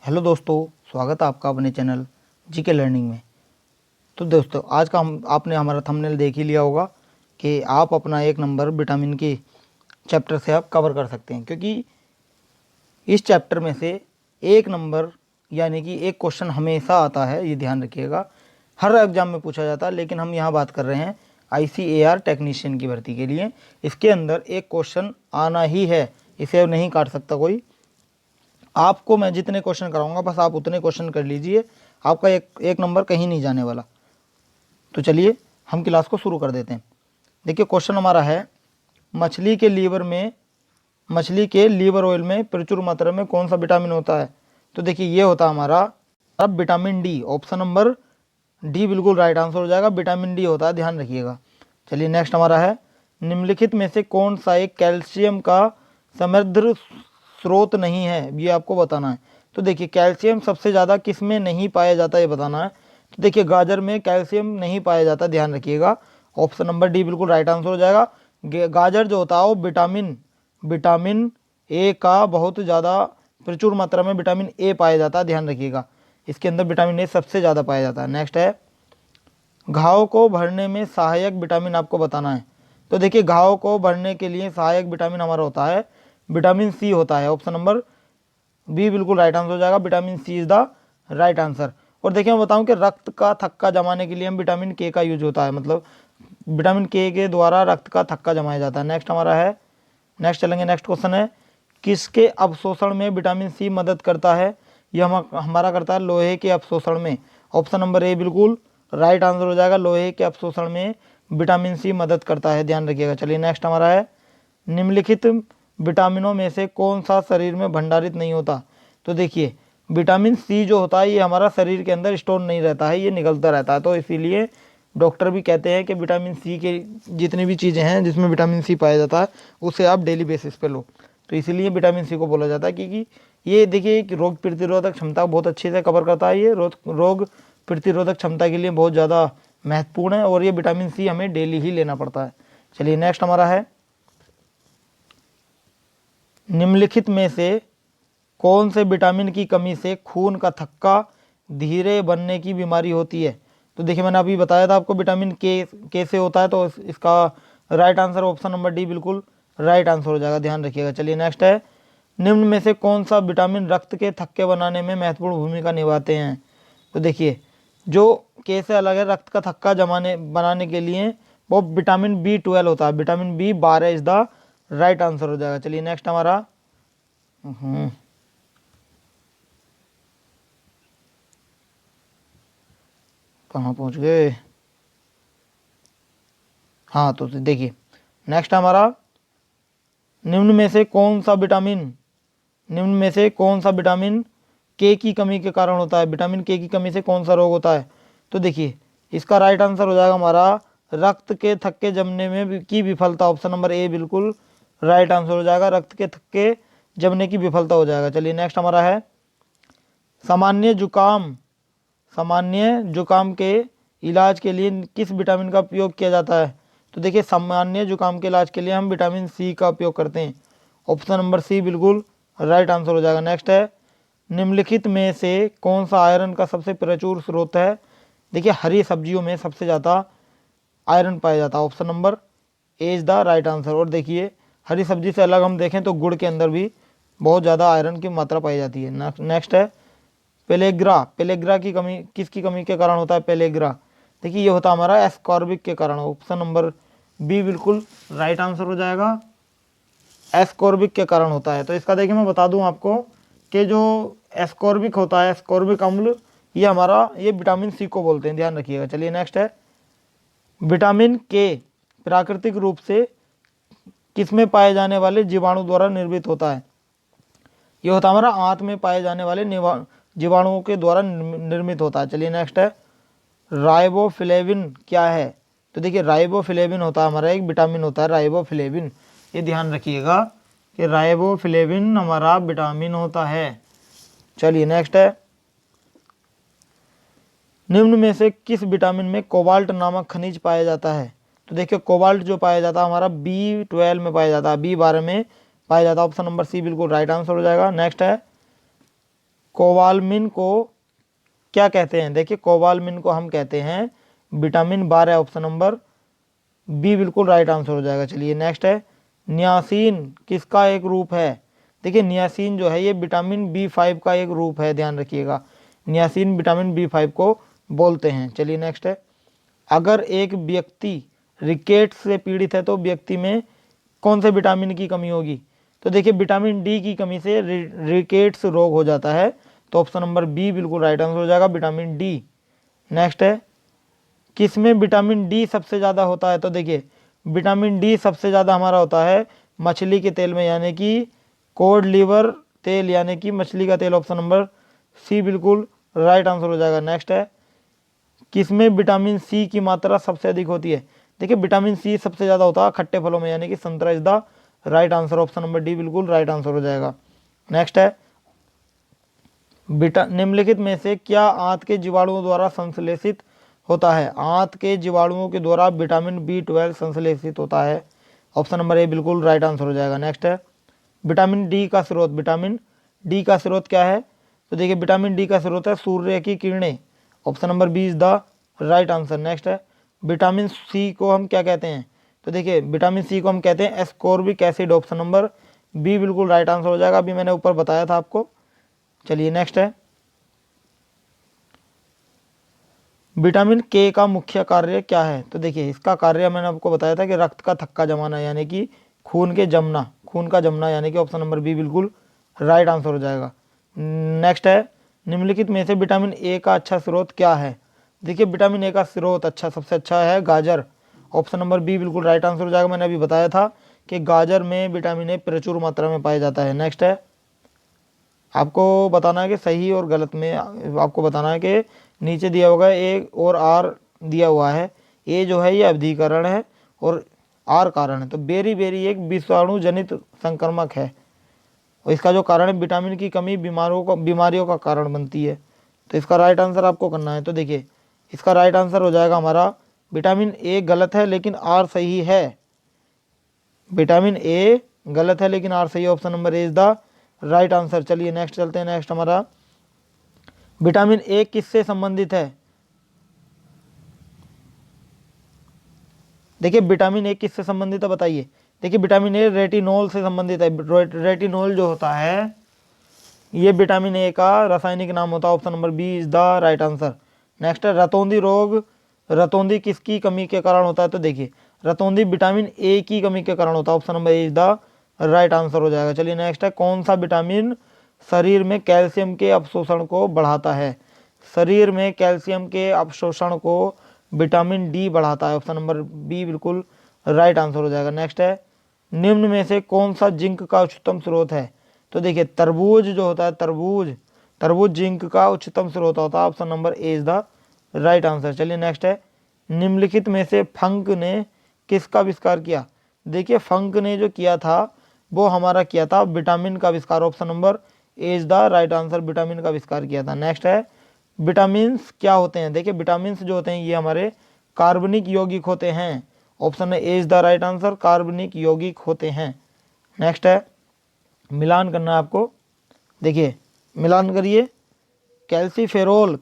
Hello दोस्तों, स्वागत है आपका अपने चैनल जीके लर्निंग में। तो दोस्तों, आज का हम आपने हमारा थंबनेल देख ही लिया होगा कि आप अपना एक नंबर विटामिन के चैप्टर से आप कवर कर सकते हैं, क्योंकि इस चैप्टर में से एक नंबर यानी कि एक क्वेश्चन हमेशा आता है। ये ध्यान रखिएगा, हर एग्जाम में पूछा जाता है, लेकिन हम यहाँ बात कर रहे हैं ICAR टेक्नीशियन की भर्ती के लिए। इसके अंदर एक क्वेश्चन आना ही है, इसे नहीं काट सकता कोई। आपको मैं जितने क्वेश्चन कराऊंगा बस आप उतने क्वेश्चन कर लीजिए, आपका एक नंबर कहीं नहीं जाने वाला। तो चलिए हम क्लास को शुरू कर देते हैं। देखिए, क्वेश्चन हमारा है, मछली के लीवर ऑयल में प्रचुर मात्रा में कौन सा विटामिन होता है। तो देखिए, ये होता है हमारा अब vitamin D. Option number D बिल्कुल राइट आंसर हो जाएगा, विटामिन डी होता है, ध्यान रखिएगा। चलिए नेक्स्ट हमारा है, निम्नलिखित में से कौन सा एक कैल्शियम का समृद्ध स्रोत नहीं है, ये आपको बताना है। तो देखिए, कैल्शियम सबसे ज़्यादा किस में नहीं पाया जाता, ये बताना है। तो देखिए, गाजर में कैल्शियम नहीं पाया जाता, ध्यान रखिएगा। ऑप्शन नंबर डी बिल्कुल राइट आंसर हो जाएगा। गाजर जो होता है वो विटामिन ए का बहुत ज़्यादा प्रचुर मात्रा में विटामिन ए पाया जाता है, ध्यान रखिएगा। इसके अंदर विटामिन ए सबसे ज़्यादा पाया जाता है। नेक्स्ट है, घाव को भरने में सहायक विटामिन आपको बताना है। तो देखिए, घाव को भरने के लिए सहायक विटामिन हमारा होता है विटामिन सी होता है। ऑप्शन नंबर बी बिल्कुल राइट आंसर हो जाएगा, vitamin C is the right answer. और देखिए, मैं बताऊं कि रक्त का थक्का जमाने के लिए हम विटामिन के का यूज होता है, मतलब विटामिन के द्वारा रक्त का थक्का जमाया जाता है। नेक्स्ट हमारा है, नेक्स्ट चलेंगे, नेक्स्ट क्वेश्चन है, किसके अवशोषण में विटामिन सी मदद करता है। यह हमारा करता है लोहे के अवशोषण में। ऑप्शन नंबर ए बिल्कुल राइट आंसर हो जाएगा, लोहे के अवशोषण में विटामिन सी मदद करता है, ध्यान रखिएगा। चलिए नेक्स्ट हमारा है, निम्नलिखित विटामिनों में से कौन सा शरीर में भंडारित नहीं होता। तो देखिए, विटामिन सी जो होता है ये हमारा शरीर के अंदर स्टोर नहीं रहता है, ये निकलता रहता है। तो इसीलिए डॉक्टर भी कहते हैं कि विटामिन सी के जितनी भी चीज़ें हैं जिसमें विटामिन सी पाया जाता है उसे आप डेली बेसिस पे लो। तो इसीलिए विटामिन सी को बोला जाता है, क्योंकि ये देखिए कि रोग प्रतिरोधक क्षमता बहुत अच्छे से कवर करता है। ये रोग प्रतिरोधक क्षमता के लिए बहुत ज़्यादा महत्वपूर्ण है, और ये विटामिन सी हमें डेली ही लेना पड़ता है। चलिए नेक्स्ट हमारा है, निम्नलिखित में से कौन से विटामिन की कमी से खून का थक्का धीरे बनने की बीमारी होती है। तो देखिए, मैंने अभी बताया था आपको विटामिन के से होता है, तो इसका right answer option number D बिल्कुल राइट आंसर हो जाएगा, ध्यान रखिएगा। चलिए नेक्स्ट है, निम्न में से कौन सा विटामिन रक्त के थक्के बनाने में महत्वपूर्ण भूमिका निभाते हैं। तो देखिए, जो के से अलग है रक्त का थक्का बनाने के लिए, वो विटामिन B12 होता है, vitamin B12 is the right answer हो जाएगा। चलिए नेक्स्ट हमारा, कहाँ पहुँच गए। हाँ, तो देखिए नेक्स्ट हमारा, निम्न में से कौन सा विटामिन के की कमी के कारण होता है। विटामिन के की कमी से कौन सा रोग होता है। तो देखिए, इसका राइट आंसर हो जाएगा हमारा रक्त के थक्के जमने में की विफलता। ऑप्शन नंबर ए बिल्कुल राइट आंसर हो जाएगा, रक्त के थक्के जमने की विफलता हो जाएगा। चलिए नेक्स्ट हमारा है, सामान्य जुकाम के इलाज के लिए किस विटामिन का उपयोग किया जाता है। तो देखिए, सामान्य जुकाम के इलाज के लिए हम विटामिन सी का उपयोग करते हैं। ऑप्शन नंबर सी बिल्कुल राइट आंसर हो जाएगा। नेक्स्ट है, निम्नलिखित में से कौन सा आयरन का सबसे प्रचुर स्रोत है। देखिए, हरी सब्जियों में सबसे ज़्यादा आयरन पाया जाता है, option number A is the right answer. और देखिए, हरी सब्जी से अलग हम देखें तो गुड़ के अंदर भी बहुत ज़्यादा आयरन की मात्रा पाई जाती है। नेक्स्ट है, पेलेग्रा की कमी किसकी कमी के कारण होता है। पेलेग्रा, देखिए ये होता है हमारा एस्कॉर्बिक के कारण। ऑप्शन नंबर बी बिल्कुल राइट आंसर हो जाएगा, एस्कॉर्बिक के कारण होता है। तो इसका देखिए, मैं बता दूं आपको कि जो एस्कॉर्बिक होता है, एस्कॉर्बिक अम्ल, ये विटामिन सी को बोलते हैं, ध्यान रखिएगा। चलिए नेक्स्ट है, विटामिन के प्राकृतिक रूप से किसमें पाए जाने वाले जीवाणु द्वारा निर्मित होता है। ये होता है हमारा आंत में पाए जाने वाले जीवाणुओं के द्वारा निर्मित होता है। चलिए नेक्स्ट है, राइबोफ्लेविन क्या है। तो देखिए, राइबोफ्लेविन होता है हमारा एक विटामिन होता है, राइबोफ्लेविन। ये ध्यान रखिएगा कि राइबोफ्लेविन हमारा विटामिन होता है। चलिए नेक्स्ट है, निम्न में से किस विटामिन में कोबाल्ट नामक खनिज पाया जाता है। तो देखिए, कोबाल्ट जो पाया जाता है हमारा B12 में पाया जाता है, B12 में पाया जाता है। ऑप्शन नंबर सी बिल्कुल राइट आंसर हो जाएगा। नेक्स्ट है, कोबालमिन को क्या कहते हैं? देखिए कोबालमिन को हम कहते हैं विटामिन 12, ऑप्शन नंबर बी बिल्कुल राइट आंसर हो जाएगा। चलिए नेक्स्ट है, नियासिन किसका एक रूप है? देखिए नियासिन जो है ये विटामिन B5 का एक रूप है, ध्यान रखिएगा। नियासिन विटामिन B5 को बोलते हैं। चलिए नेक्स्ट है, अगर एक व्यक्ति रिकेट्स से पीड़ित है तो व्यक्ति में कौन से विटामिन की कमी होगी? तो देखिए विटामिन डी की कमी से रिकेट्स रोग हो जाता है, तो ऑप्शन नंबर बी बिल्कुल राइट आंसर हो जाएगा, विटामिन डी। नेक्स्ट है, किसमें विटामिन डी सबसे ज़्यादा होता है? तो देखिए विटामिन डी सबसे ज़्यादा हमारा होता है मछली के तेल में, यानी कि कोड लीवर तेल, यानी कि मछली का तेल, ऑप्शन नंबर सी बिल्कुल राइट आंसर हो जाएगा। नेक्स्ट है, किसमें विटामिन सी की मात्रा सबसे अधिक होती है? देखिए विटामिन सी सबसे ज़्यादा होता है खट्टे फलों में, यानी कि संतरा is the right answer, option number D बिल्कुल राइट आंसर हो जाएगा। नेक्स्ट है, निम्नलिखित में से क्या आंत के जीवाणुओं द्वारा संश्लेषित होता है? आंत के जीवाणुओं के द्वारा विटामिन B12 संश्लेषित होता है, ऑप्शन नंबर ए बिल्कुल राइट आंसर हो जाएगा। नेक्स्ट है, विटामिन डी का स्रोत, विटामिन डी का स्रोत क्या है? तो देखिए विटामिन डी का स्रोत है सूर्य की किरणें, option number B is the right answer. Next है, विटामिन सी को हम क्या कहते हैं? तो देखिए विटामिन सी को हम कहते हैं ascorbic acid, option number B बिल्कुल राइट आंसर हो जाएगा, अभी मैंने ऊपर बताया था आपको। चलिए नेक्स्ट है, विटामिन के का मुख्य कार्य क्या है? तो देखिए इसका कार्य मैंने आपको बताया था कि रक्त का थक्का जमाना, यानी कि खून का जमना, यानी कि ऑप्शन नंबर बी बिल्कुल राइट आंसर हो जाएगा। नेक्स्ट है, निम्नलिखित में से विटामिन ए का अच्छा स्रोत क्या है? देखिए विटामिन ए का स्रोत सबसे अच्छा है गाजर, ऑप्शन नंबर बी बिल्कुल राइट आंसर हो जाएगा। मैंने अभी बताया था कि गाजर में विटामिन ए प्रचुर मात्रा में पाया जाता है। नेक्स्ट है, आपको बताना है कि सही और गलत में, आपको बताना है कि नीचे दिया होगा ए और आर दिया हुआ है, ए जो है ये अवधिकरण है और आर कारण है। तो बेरी एक विषाणु जनित संक्रमक है और इसका जो कारण है विटामिन की कमी बीमारियों का कारण बनती है। तो इसका राइट आंसर आपको करना है। तो देखिए इसका राइट आंसर हो जाएगा हमारा विटामिन ए गलत है लेकिन आर सही है। विटामिन ए गलत है लेकिन आर सही है, option number A is the right answer. चलिए नेक्स्ट चलते हैं। नेक्स्ट हमारा विटामिन ए किससे संबंधित है? देखिए विटामिन ए किससे संबंधित है बताइए। देखिए विटामिन ए रेटिनॉल से संबंधित है। रेटिनॉल जो होता है ये विटामिन ए का रासायनिक नाम होता है, option number B is the right answer. Next है, रतौंधी रोग, रतौंधी किसकी कमी के कारण होता है? तो देखिए रतौंधी विटामिन ए की कमी के कारण होता है, option number A is the right answer हो जाएगा। चलिए नेक्स्ट है, कौन सा विटामिन शरीर में कैल्शियम के अवशोषण को बढ़ाता है? शरीर में कैल्शियम के अवशोषण को विटामिन डी बढ़ाता है, ऑप्शन नंबर बी बिल्कुल राइट आंसर हो जाएगा। नेक्स्ट है, निम्न में से कौन सा जिंक का उच्चतम स्रोत है? तो देखिए तरबूज जो होता है, तरबूज जिंक का उच्चतम स्रोत होता है, option number A is the right answer. चलिए नेक्स्ट है, निम्नलिखित में से फंक ने किसका आविष्कार किया? देखिए फंक ने जो किया था वो हमारा किया था विटामिन का आविष्कार, option number A is the right answer, vitamin का आविष्कार किया था। नेक्स्ट है, विटामिन्स क्या होते हैं? देखिए विटामिन्स जो होते हैं ये हमारे कार्बनिक यौगिक होते हैं, option A is the right answer, कार्बनिक यौगिक होते हैं। नेक्स्ट है, मिलान करना है आपको। देखिए मिलान करिए, कैल्सीफेरोल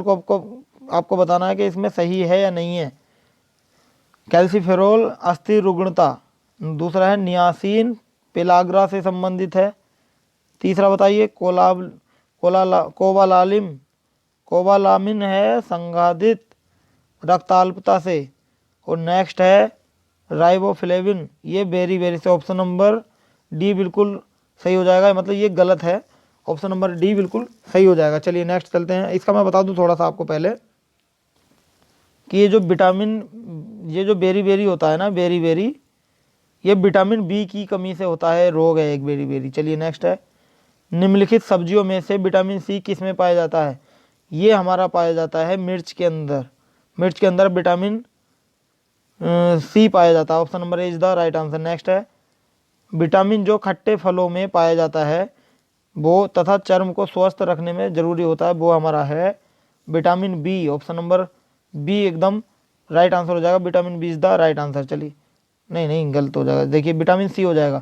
को आपको बताना है कि इसमें सही है या नहीं है। कैल्सीफेरोल अस्थि रुग्णता, दूसरा है नियासिन पेलाग्रा से संबंधित है, तीसरा बताइए कोबालामिन है संगाधित रक्ताल्पता से, और नेक्स्ट है राइबोफ्लेविन ये बेरी से, ऑप्शन नंबर डी बिल्कुल सही हो जाएगा, मतलब ये गलत है, ऑप्शन नंबर डी बिल्कुल सही हो जाएगा। चलिए नेक्स्ट चलते हैं। इसका मैं बता दूं थोड़ा सा आपको पहले कि ये जो बेरी होता है ना, बेरी ये विटामिन बी की कमी से होता है, रोग है एक बेरी। चलिए नेक्स्ट है, निम्नलिखित सब्जियों में से विटामिन सी किस में पाया जाता है? ये हमारा पाया जाता है मिर्च के अंदर विटामिन सी पाया जाता है, option number A is the right answer. Next है, विटामिन जो खट्टे फलों में पाया जाता है वो तथा चर्म को स्वस्थ रखने में जरूरी होता है वो हमारा है vitamin B, option number B एकदम राइट आंसर हो जाएगा, vitamin B is the right answer. चलिए नहीं गलत हो जाएगा, देखिए विटामिन सी हो जाएगा।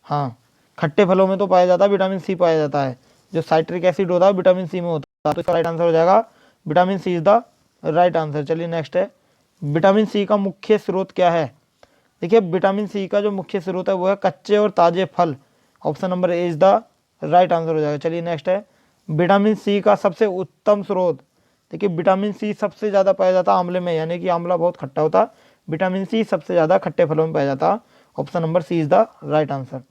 हाँ खट्टे फलों में तो पाया जाता है, विटामिन सी पाया जाता है, जो साइट्रिक एसिड होता है विटामिन सी में होता है, तो इसका राइट आंसर हो जाएगा vitamin C is the right answer. चलिए नेक्स्ट है, विटामिन सी का मुख्य स्रोत क्या है? देखिए विटामिन सी का जो मुख्य स्रोत है वो है कच्चे और ताजे फल। Option number A is the right answer हो जाएगा। चलिए नेक्स्ट है, विटामिन सी का सबसे उत्तम स्रोत। देखिए विटामिन सी सबसे ज़्यादा पाया जाता है आंवले में, यानी कि आंवला बहुत खट्टा होता है, विटामिन सी सबसे ज़्यादा खट्टे फलों में पाया जाता है। Option number C is the right answer.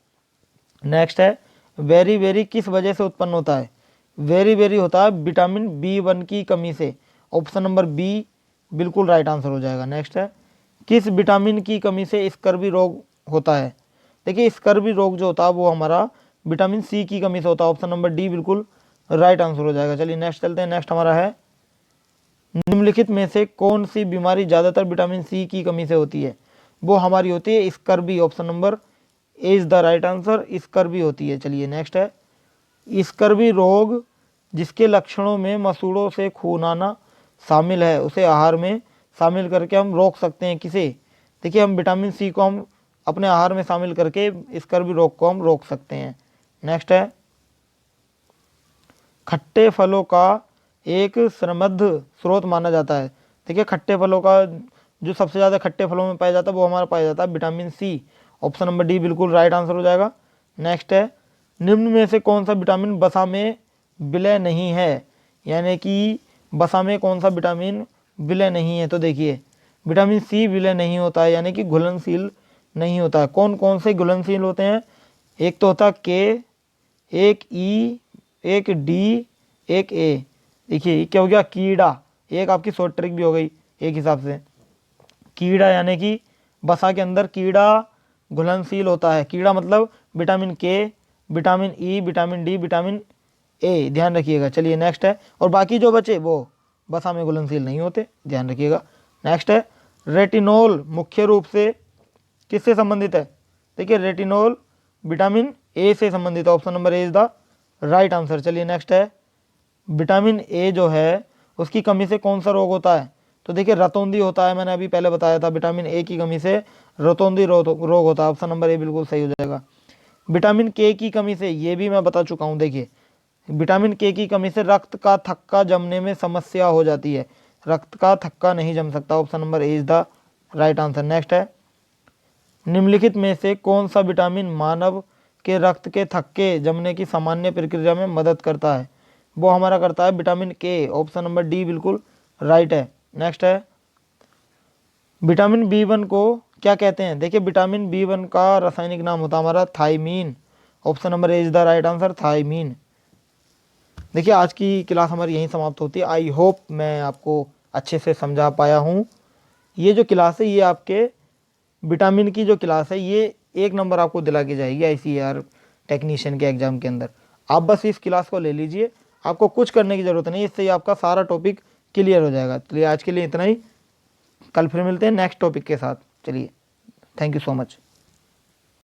Next है, वेरी वेरी किस वजह से उत्पन्न होता है? वेरी वेरी होता है विटामिन B1 की कमी से। ऑप्शन नंबर बी बिल्कुल राइट आंसर हो जाएगा। नेक्स्ट है, किस विटामिन की कमी से स्कर्वी रोग होता है? देखिए स्कर्वी रोग जो होता है वो हमारा विटामिन सी की कमी से होता है। ऑप्शन नंबर डी बिल्कुल राइट आंसर हो जाएगा। चलिए नेक्स्ट चलते हैं। नेक्स्ट हमारा है, निम्नलिखित में से कौन सी बीमारी ज़्यादातर विटामिन सी की कमी से होती है? वो हमारी होती है scurvy. Option number A is the right answer, scurvy होती है। चलिए नेक्स्ट है, स्कर्वी रोग जिसके लक्षणों में मसूड़ों से खून आना शामिल है उसे आहार में शामिल करके हम रोक सकते हैं किसे? देखिए हम विटामिन सी को हम अपने आहार में शामिल करके स्कर्वी रोग को हम रोक सकते हैं। नेक्स्ट है, खट्टे फलों का एक समृद्ध स्रोत माना जाता है। देखिए खट्टे फलों का जो सबसे ज़्यादा खट्टे फलों में पाया जाता है वो हमारा पाया जाता है vitamin C. Option number D बिल्कुल राइट आंसर हो जाएगा। नेक्स्ट है, निम्न में से कौन सा विटामिन वसा में विलय नहीं है? यानी कि वसा में कौन सा विटामिन विलय नहीं है? तो देखिए विटामिन सी विलय नहीं होता है, यानी कि घुलनशील नहीं होता है। कौन कौन से घुलनशील होते हैं? एक तो होता है के, एक ई, एक डी, एक ए। देखिए ये क्या हो गया? कीड़ा। एक आपकी शॉर्ट ट्रिक भी हो गई एक हिसाब से। कीड़ा यानी कि वसा के अंदर कीड़ा घुलनशील होता है। कीड़ा मतलब विटामिन के, vitamin E, vitamin D, vitamin A, ध्यान रखिएगा। चलिए नेक्स्ट है, और बाकी जो बचे वो वसा में घुलनशील नहीं होते, ध्यान रखिएगा। नेक्स्ट है, रेटिनॉल मुख्य रूप से किससे संबंधित है? देखिए रेटिनॉल विटामिन ए से संबंधित है। Option number A is the right answer. चलिए नेक्स्ट है, विटामिन ए जो है उसकी कमी से कौन सा रोग होता है? तो देखिए रतौंधी होता है, मैंने अभी पहले बताया था, विटामिन ए की कमी से रतौंधी रोग होता है। ऑप्शन नंबर ए बिल्कुल सही हो जाएगा। विटामिन के की कमी से, ये भी मैं बता चुका हूँ। देखिए विटामिन के की कमी से रक्त का थक्का जमने में समस्या हो जाती है, रक्त का थक्का नहीं जम सकता। Option number A is the right answer. Next है, निम्नलिखित में से कौन सा विटामिन मानव के रक्त के थक्के जमने की सामान्य प्रक्रिया में मदद करता है? वो हमारा करता है विटामिन के। ऑप्शन नंबर डी बिल्कुल राइट है। नेक्स्ट है, विटामिन B1 को क्या कहते हैं? देखिए विटामिन B1 का रासायनिक नाम होता है हमारा thiamine. Option number A is the right answer, thiamine. देखिए आज की क्लास हमारी यहीं समाप्त होती है। आई होप मैं आपको अच्छे से समझा पाया हूँ। ये जो क्लास है ये आपके विटामिन की जो क्लास है ये 1 नंबर आपको दिला के जाएगी ICAR टेक्नीशियन के एग्जाम के अंदर। आप बस इस क्लास को ले लीजिए, आपको कुछ करने की ज़रूरत नहीं, इससे ही आपका सारा टॉपिक क्लियर हो जाएगा। चलिए आज के लिए इतना ही, कल फिर मिलते हैं नेक्स्ट टॉपिक के साथ। चलिए थैंक यू सो मच।